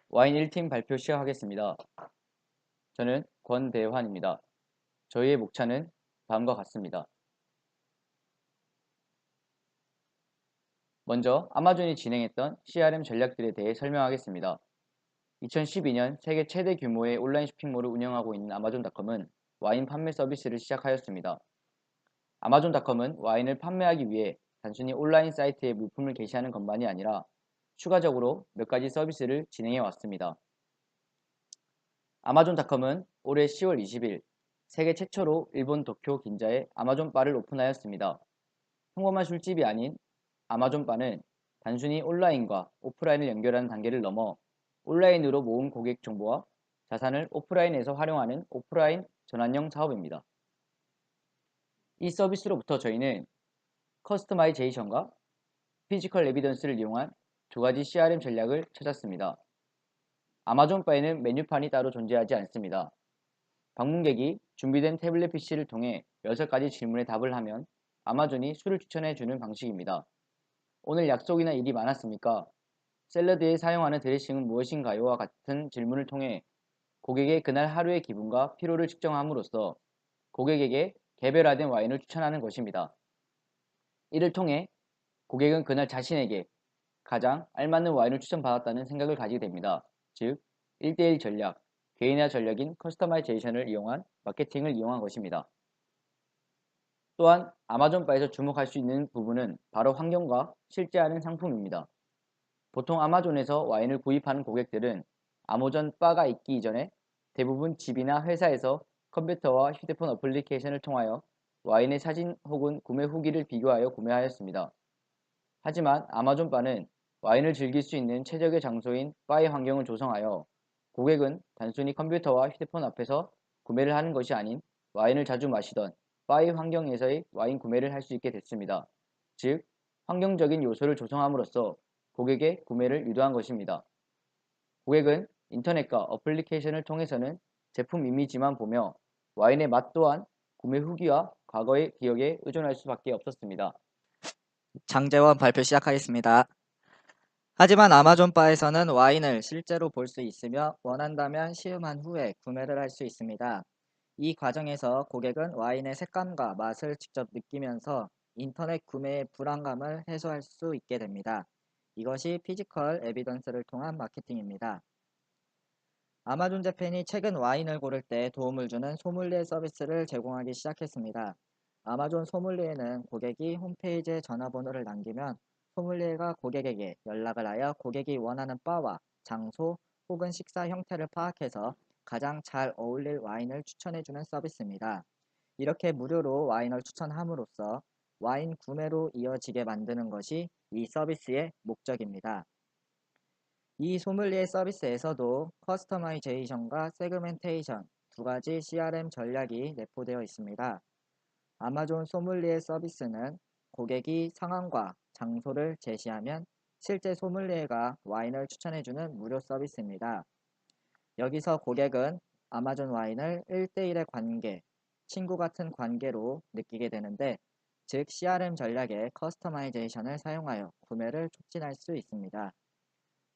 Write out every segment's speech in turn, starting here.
와인 1팀 발표 시작하겠습니다. 저는 권대환입니다. 저희의 목차는 다음과 같습니다. 먼저 아마존이 진행했던 CRM 전략들에 대해 설명하겠습니다. 2012년 세계 최대 규모의 온라인 쇼핑몰을 운영하고 있는 아마존닷컴은 와인 판매 서비스를 시작하였습니다. 아마존닷컴은 와인을 판매하기 위해 단순히 온라인 사이트에 물품을 게시하는 것만이 아니라 추가적으로 몇 가지 서비스를 진행해 왔습니다. 아마존닷컴은 올해 10월 20일 세계 최초로 일본 도쿄 긴자에 아마존바를 오픈하였습니다. 평범한 술집이 아닌 아마존바는 단순히 온라인과 오프라인을 연결하는 단계를 넘어 온라인으로 모은 고객 정보와 자산을 오프라인에서 활용하는 오프라인 전환형 사업입니다. 이 서비스로부터 저희는 커스터마이제이션과 피지컬 에비던스를 이용한 두 가지 CRM 전략을 찾았습니다. 아마존바에는 메뉴판이 따로 존재하지 않습니다. 방문객이 준비된 태블릿 PC를 통해 6가지 질문에 답을 하면 아마존이 술을 추천해주는 방식입니다. 오늘 약속이나 일이 많았습니까? 샐러드에 사용하는 드레싱은 무엇인가요? 와 같은 질문을 통해 고객의 그날 하루의 기분과 피로를 측정함으로써 고객에게 개별화된 와인을 추천하는 것입니다. 이를 통해 고객은 그날 자신에게 가장 알맞는 와인을 추천받았다는 생각을 가지게 됩니다. 즉, 1대1 전략, 개인화 전략인 커스터마이제이션을 이용한 마케팅을 이용한 것입니다. 또한 아마존바에서 주목할 수 있는 부분은 바로 환경과 실제하는 상품입니다. 보통 아마존에서 와인을 구입하는 고객들은 아마존 바가 있기 이전에 대부분 집이나 회사에서 컴퓨터와 휴대폰 어플리케이션을 통하여 와인의 사진 혹은 구매 후기를 비교하여 구매하였습니다. 하지만 아마존 바는 와인을 즐길 수 있는 최적의 장소인 바의 환경을 조성하여 고객은 단순히 컴퓨터와 휴대폰 앞에서 구매를 하는 것이 아닌 와인을 자주 마시던 바의 환경에서의 와인 구매를 할 수 있게 됐습니다. 즉, 환경적인 요소를 조성함으로써 고객의 구매를 유도한 것입니다. 고객은 인터넷과 어플리케이션을 통해서는 제품 이미지만 보며 와인의 맛 또한 구매 후기와 과거의 기억에 의존할 수밖에 없었습니다. 장재원 발표 시작하겠습니다. 하지만 아마존바에서는 와인을 실제로 볼 수 있으며 원한다면 시음한 후에 구매를 할 수 있습니다. 이 과정에서 고객은 와인의 색감과 맛을 직접 느끼면서 인터넷 구매의 불안감을 해소할 수 있게 됩니다. 이것이 피지컬 에비던스를 통한 마케팅입니다. 아마존 재팬이 최근 와인을 고를 때 도움을 주는 소믈리에 서비스를 제공하기 시작했습니다. 아마존 소믈리에는 고객이 홈페이지에 전화번호를 남기면 소믈리에가 고객에게 연락을 하여 고객이 원하는 바와 장소 혹은 식사 형태를 파악해서 가장 잘 어울릴 와인을 추천해주는 서비스입니다. 이렇게 무료로 와인을 추천함으로써 와인 구매로 이어지게 만드는 것이 이 서비스의 목적입니다. 이 소믈리에 서비스에서도 커스터마이제이션과 세그멘테이션 두 가지 CRM 전략이 내포되어 있습니다. 아마존 소믈리에 서비스는 고객이 상황과 장소를 제시하면 실제 소믈리에가 와인을 추천해주는 무료 서비스입니다. 여기서 고객은 아마존 와인을 1대1의 관계, 친구 같은 관계로 느끼게 되는데, 즉 CRM 전략의 커스터마이제이션을 사용하여 구매를 촉진할 수 있습니다.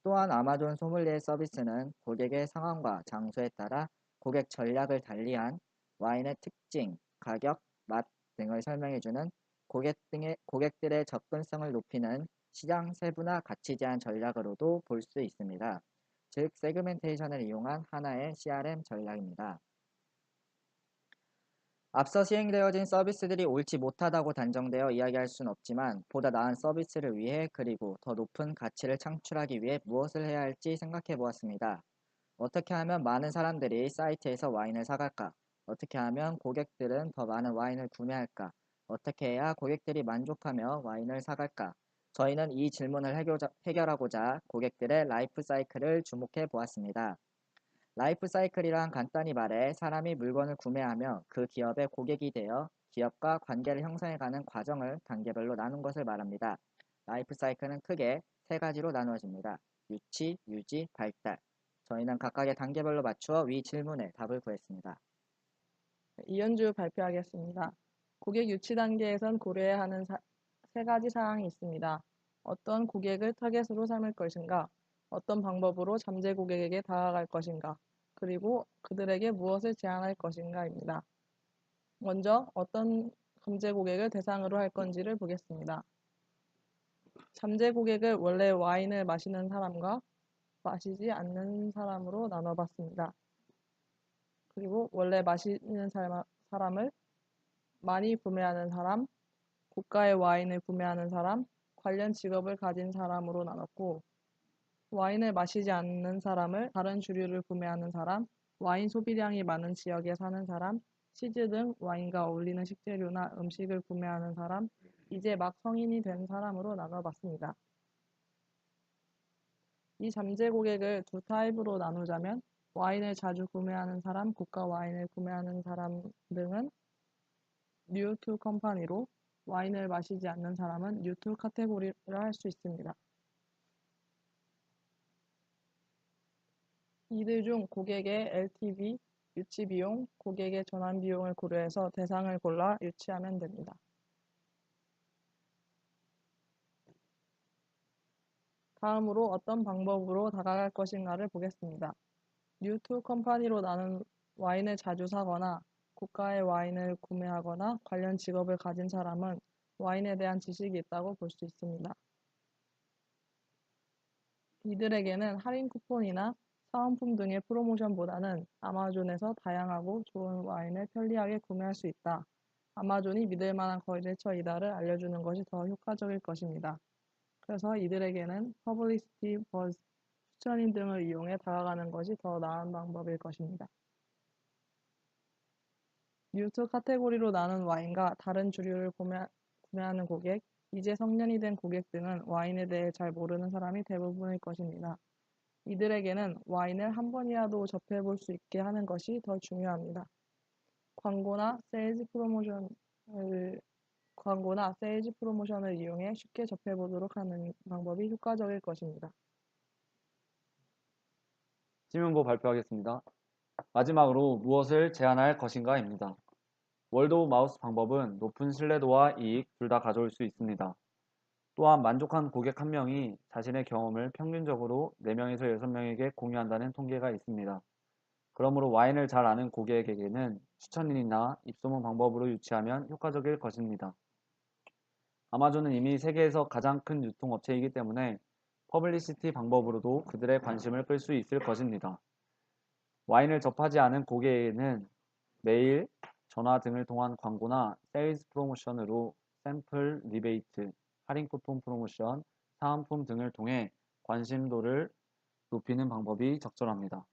또한 아마존 소믈리에 서비스는 고객의 상황과 장소에 따라 고객 전략을 달리한 와인의 특징, 가격, 맛 등을 설명해주는 고객들의 접근성을 높이는 시장 세분화 가치 제한 전략으로도 볼 수 있습니다. 즉, 세그멘테이션을 이용한 하나의 CRM 전략입니다. 앞서 시행되어진 서비스들이 옳지 못하다고 단정되어 이야기할 수는 없지만 보다 나은 서비스를 위해 그리고 더 높은 가치를 창출하기 위해 무엇을 해야 할지 생각해 보았습니다. 어떻게 하면 많은 사람들이 사이트에서 와인을 사갈까? 어떻게 하면 고객들은 더 많은 와인을 구매할까? 어떻게 해야 고객들이 만족하며 와인을 사갈까? 저희는 이 질문을 해결하고자 고객들의 라이프 사이클을 주목해 보았습니다. 라이프 사이클이란 간단히 말해 사람이 물건을 구매하며 그 기업의 고객이 되어 기업과 관계를 형성해가는 과정을 단계별로 나눈 것을 말합니다. 라이프 사이클은 크게 세 가지로 나누어집니다. 유치, 유지, 발달. 저희는 각각의 단계별로 맞추어 위 질문에 답을 구했습니다. 이현주 발표하겠습니다. 고객 유치 단계에선 고려해야 하는 세 가지 사항이 있습니다. 어떤 고객을 타겟으로 삼을 것인가, 어떤 방법으로 잠재 고객에게 다가갈 것인가, 그리고 그들에게 무엇을 제안할 것인가입니다. 먼저 어떤 잠재 고객을 대상으로 할 건지를 보겠습니다. 잠재 고객을 원래 와인을 마시는 사람과 마시지 않는 사람으로 나눠봤습니다. 그리고 원래 마시는 사람을 많이 구매하는 사람, 고가의 와인을 구매하는 사람, 관련 직업을 가진 사람으로 나눴고, 와인을 마시지 않는 사람을 다른 주류를 구매하는 사람, 와인 소비량이 많은 지역에 사는 사람, 치즈 등 와인과 어울리는 식재료나 음식을 구매하는 사람, 이제 막 성인이 된 사람으로 나눠봤습니다. 이 잠재 고객을 두 타입으로 나누자면 와인을 자주 구매하는 사람, 고가 와인을 구매하는 사람 등은 뉴 투 컴퍼니로, 와인을 마시지 않는 사람은 뉴 투 카테고리를 할 수 있습니다. 이들 중 고객의 LTV, 유치 비용, 고객의 전환 비용을 고려해서 대상을 골라 유치하면 됩니다. 다음으로 어떤 방법으로 다가갈 것인가를 보겠습니다. 뉴 투 컴퍼니로 나눈 와인을 자주 사거나 고가의 와인을 구매하거나 관련 직업을 가진 사람은 와인에 대한 지식이 있다고 볼 수 있습니다. 이들에게는 할인 쿠폰이나 사은품 등의 프로모션보다는 아마존에서 다양하고 좋은 와인을 편리하게 구매할 수 있다. 아마존이 믿을 만한 거래처이다를 알려주는 것이 더 효과적일 것입니다. 그래서 이들에게는 퍼블리시티, 버즈, 추천인 등을 이용해 다가가는 것이 더 나은 방법일 것입니다. 뉴트 카테고리로 나눈 와인과 다른 주류를 구매하는 고객, 이제 성년이 된 고객 등은 와인에 대해 잘 모르는 사람이 대부분일 것입니다. 이들에게는 와인을 한 번이라도 접해볼 수 있게 하는 것이 더 중요합니다. 광고나 세일즈 프로모션을 이용해 쉽게 접해보도록 하는 방법이 효과적일 것입니다. 질문보 발표하겠습니다. 마지막으로 무엇을 제안할 것인가입니다. 월드 오브 마우스 방법은 높은 신뢰도와 이익 둘 다 가져올 수 있습니다. 또한 만족한 고객 한 명이 자신의 경험을 평균적으로 4명에서 6명에게 공유한다는 통계가 있습니다. 그러므로 와인을 잘 아는 고객에게는 추천인이나 입소문 방법으로 유치하면 효과적일 것입니다. 아마존은 이미 세계에서 가장 큰 유통업체이기 때문에 퍼블리시티 방법으로도 그들의 관심을 끌 수 있을 것입니다. 와인을 접하지 않은 고객에게는 메일, 전화 등을 통한 광고나 세일즈 프로모션으로 샘플 리베이트, 할인 쿠폰 프로모션, 사은품 등을 통해 관심도를 높이는 방법이 적절합니다.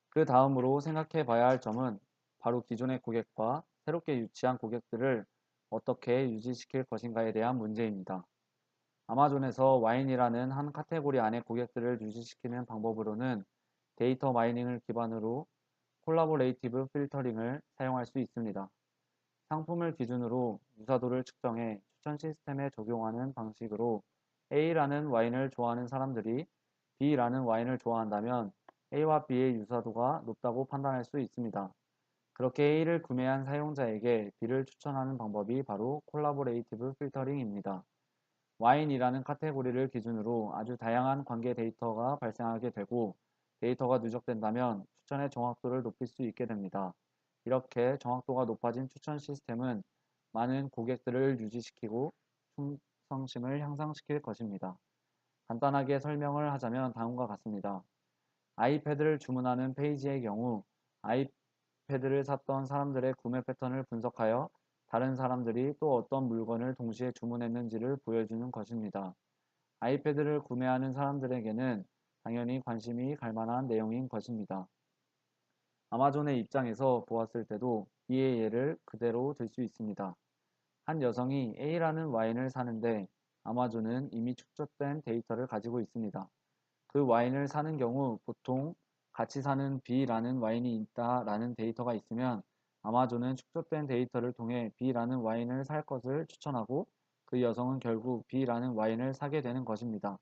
그 다음으로 생각해 봐야 할 점은 바로 기존의 고객과 새롭게 유치한 고객들을 어떻게 유지시킬 것인가에 대한 문제입니다. 아마존에서 와인이라는 한 카테고리 안의 고객들을 유지시키는 방법으로는 데이터 마이닝을 기반으로 콜라보레이티브 필터링을 사용할 수 있습니다. 상품을 기준으로 유사도를 측정해 추천 시스템에 적용하는 방식으로 A라는 와인을 좋아하는 사람들이 B라는 와인을 좋아한다면 A와 B의 유사도가 높다고 판단할 수 있습니다. 그렇게 A를 구매한 사용자에게 B를 추천하는 방법이 바로 콜라보레이티브 필터링입니다. 와인이라는 카테고리를 기준으로 아주 다양한 관계 데이터가 발생하게 되고 데이터가 누적된다면 추천의 정확도를 높일 수 있게 됩니다. 이렇게 정확도가 높아진 추천 시스템은 많은 고객들을 유지시키고 충성심을 향상시킬 것입니다. 간단하게 설명을 하자면 다음과 같습니다. 아이패드를 주문하는 페이지의 경우 아이패드를 샀던 사람들의 구매 패턴을 분석하여 다른 사람들이 또 어떤 물건을 동시에 주문했는지를 보여주는 것입니다. 아이패드를 구매하는 사람들에게는 당연히 관심이 갈 만한 내용인 것입니다. 아마존의 입장에서 보았을 때도 이의 예를 그대로 들 수 있습니다. 한 여성이 A라는 와인을 사는데 아마존은 이미 축적된 데이터를 가지고 있습니다. 그 와인을 사는 경우 보통 같이 사는 B라는 와인이 있다라는 데이터가 있으면 아마존은 축적된 데이터를 통해 B라는 와인을 살 것을 추천하고 그 여성은 결국 B라는 와인을 사게 되는 것입니다.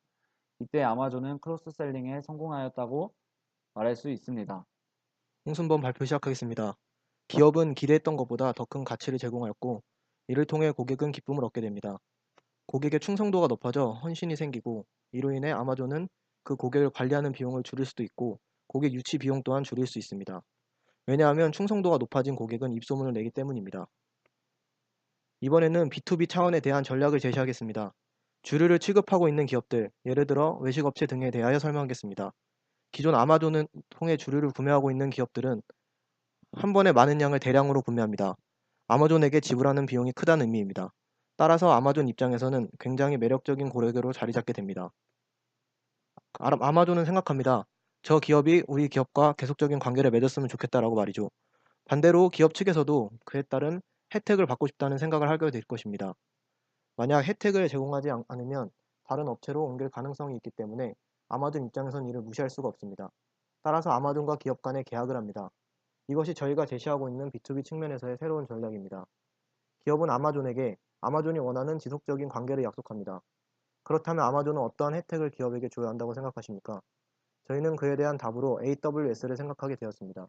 이때 아마존은 크로스셀링에 성공하였다고 말할 수 있습니다. 홍순범 발표 시작하겠습니다. 기업은 기대했던 것보다 더 큰 가치를 제공하였고 이를 통해 고객은 기쁨을 얻게 됩니다. 고객의 충성도가 높아져 헌신이 생기고 이로 인해 아마존은 그 고객을 관리하는 비용을 줄일 수도 있고 고객 유치 비용 또한 줄일 수 있습니다. 왜냐하면 충성도가 높아진 고객은 입소문을 내기 때문입니다. 이번에는 B2B 차원에 대한 전략을 제시하겠습니다. 주류를 취급하고 있는 기업들, 예를 들어 외식업체 등에 대하여 설명하겠습니다. 기존 아마존을 통해 주류를 구매하고 있는 기업들은 한 번에 많은 양을 대량으로 구매합니다. 아마존에게 지불하는 비용이 크다는 의미입니다. 따라서 아마존 입장에서는 굉장히 매력적인 고객으로 자리 잡게 됩니다. 아마존은 생각합니다. 저 기업이 우리 기업과 계속적인 관계를 맺었으면 좋겠다라고 말이죠. 반대로 기업 측에서도 그에 따른 혜택을 받고 싶다는 생각을 하게 될 것입니다. 만약 혜택을 제공하지 않으면 다른 업체로 옮길 가능성이 있기 때문에 아마존 입장에선 이를 무시할 수가 없습니다. 따라서 아마존과 기업 간에 계약을 합니다. 이것이 저희가 제시하고 있는 B2B 측면에서의 새로운 전략입니다. 기업은 아마존에게 아마존이 원하는 지속적인 관계를 약속합니다. 그렇다면 아마존은 어떠한 혜택을 기업에게 줘야 한다고 생각하십니까? 저희는 그에 대한 답으로 AWS를 생각하게 되었습니다.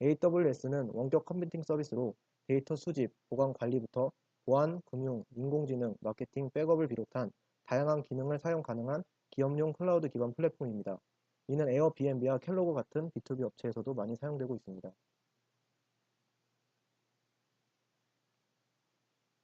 AWS는 원격 컴퓨팅 서비스로 데이터 수집, 보관 관리부터 보안, 금융, 인공지능, 마케팅, 백업을 비롯한 다양한 기능을 사용 가능한 기업용 클라우드 기반 플랫폼입니다. 이는 에어비앤비와 켈로그 같은 B2B 업체에서도 많이 사용되고 있습니다.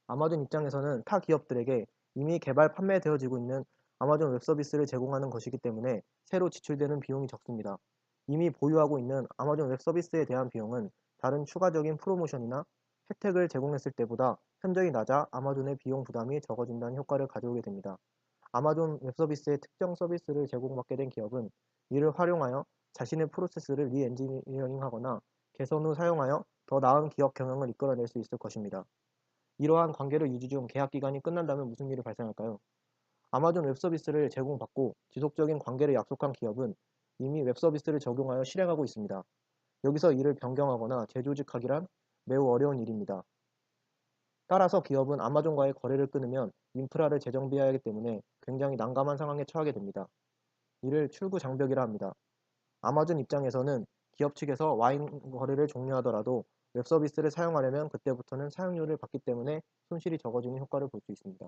아마존 입장에서는 타 기업들에게 이미 개발 판매되어지고 있는 아마존 웹 서비스를 제공하는 것이기 때문에 새로 지출되는 비용이 적습니다. 이미 보유하고 있는 아마존 웹 서비스에 대한 비용은 다른 추가적인 프로모션이나 혜택을 제공했을 때보다 현저히 낮아 아마존의 비용 부담이 적어진다는 효과를 가져오게 됩니다. 아마존 웹 서비스의 특정 서비스를 제공받게 된 기업은 이를 활용하여 자신의 프로세스를 리엔지니어링하거나 개선 후 사용하여 더 나은 기업 경영을 이끌어낼 수 있을 것입니다. 이러한 관계를 유지 중 계약 기간이 끝난다면 무슨 일이 발생할까요? 아마존 웹 서비스를 제공받고 지속적인 관계를 약속한 기업은 이미 웹 서비스를 적용하여 실행하고 있습니다. 여기서 이를 변경하거나 재조직하기란 매우 어려운 일입니다. 따라서 기업은 아마존과의 거래를 끊으면 인프라를 재정비해야 하기 때문에 굉장히 난감한 상황에 처하게 됩니다. 이를 출구 장벽이라 합니다. 아마존 입장에서는 기업 측에서 와인 거래를 종료하더라도 웹 서비스를 사용하려면 그때부터는 사용료를 받기 때문에 손실이 적어지는 효과를 볼 수 있습니다.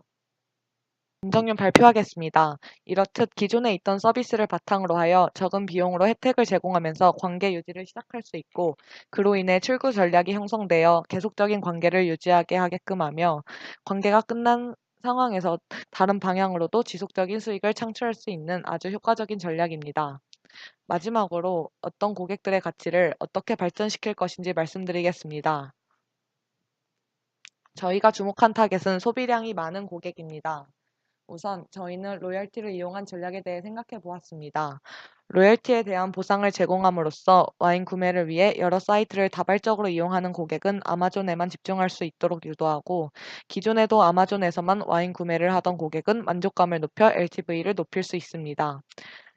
김정윤 발표하겠습니다. 이렇듯 기존에 있던 서비스를 바탕으로 하여 적은 비용으로 혜택을 제공하면서 관계 유지를 시작할 수 있고 그로 인해 출구 전략이 형성되어 계속적인 관계를 유지하게 하게끔 하며 관계가 끝난 상황에서 다른 방향으로도 지속적인 수익을 창출할 수 있는 아주 효과적인 전략입니다. 마지막으로 어떤 고객들의 가치를 어떻게 발전시킬 것인지 말씀드리겠습니다. 저희가 주목한 타겟은 소비량이 많은 고객입니다. 우선 저희는 로열티를 이용한 전략에 대해 생각해 보았습니다. 로열티에 대한 보상을 제공함으로써 와인 구매를 위해 여러 사이트를 다발적으로 이용하는 고객은 아마존에만 집중할 수 있도록 유도하고 기존에도 아마존에서만 와인 구매를 하던 고객은 만족감을 높여 LTV를 높일 수 있습니다.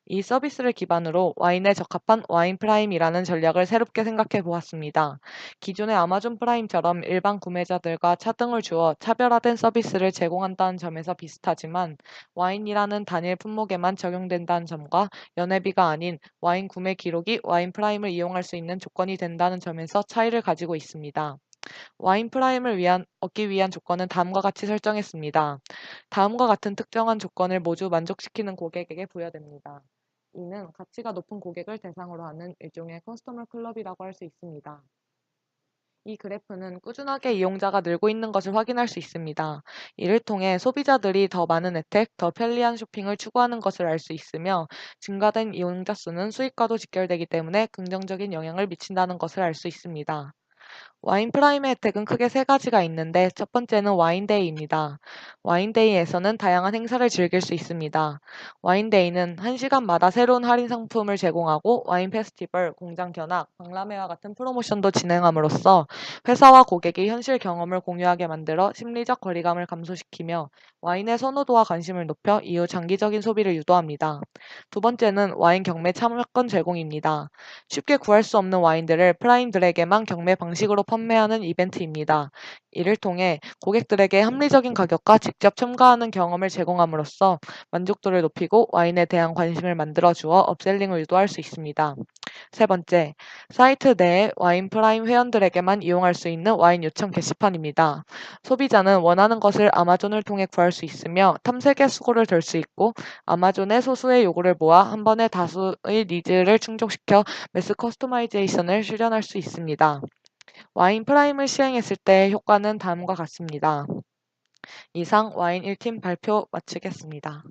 이 서비스를 기반으로 와인에 적합한 와인 프라임이라는 전략을 새롭게 생각해 보았습니다. 기존의 아마존 프라임처럼 일반 구매자들과 차등을 주어 차별화된 서비스를 제공한다는 점에서 비슷하지만 와인이라는 단일 품목에만 적용된다는 점과 연회비가 아닌 와인 구매 기록이 와인 프라임을 이용할 수 있는 조건이 된다는 점에서 차이를 가지고 있습니다. 와인 프라임을 얻기 위한 조건은 다음과 같이 설정했습니다. 다음과 같은 특정한 조건을 모두 만족시키는 고객에게 부여됩니다. 이는 가치가 높은 고객을 대상으로 하는 일종의 커스터머 클럽이라고 할 수 있습니다. 이 그래프는 꾸준하게 이용자가 늘고 있는 것을 확인할 수 있습니다. 이를 통해 소비자들이 더 많은 혜택, 더 편리한 쇼핑을 추구하는 것을 알 수 있으며 증가된 이용자 수는 수익과도 직결되기 때문에 긍정적인 영향을 미친다는 것을 알 수 있습니다. 와인 프라임의 혜택은 크게 세 가지가 있는데 첫 번째는 와인데이입니다. 와인데이에서는 다양한 행사를 즐길 수 있습니다. 와인데이는 1시간마다 새로운 할인 상품을 제공하고 와인 페스티벌, 공장 견학, 박람회와 같은 프로모션도 진행함으로써 회사와 고객이 현실 경험을 공유하게 만들어 심리적 거리감을 감소시키며 와인의 선호도와 관심을 높여 이후 장기적인 소비를 유도합니다. 두 번째는 와인 경매 참여권 제공입니다. 쉽게 구할 수 없는 와인들을 프라임들에게만 경매 방식으로 판매하는 이벤트입니다. 이를 통해 고객들에게 합리적인 가격과 직접 첨가하는 경험을 제공함으로써 만족도를 높이고 와인에 대한 관심을 만들어 주어 업셀링을 유도할 수 있습니다. 세 번째, 사이트 내 와인 프라임 회원들에게만 이용할 수 있는 와인 요청 게시판입니다. 소비자는 원하는 것을 아마존을 통해 구할 수 있으며 탐색의 수고를 덜 수 있고 아마존의 소수의 요구를 모아 한 번에 다수의 니즈를 충족시켜 매스 커스터마이제이션을 실현할 수 있습니다. 와인 프라임을 시행했을 때 효과는 다음과 같습니다. 이상 와인 1팀 발표 마치겠습니다.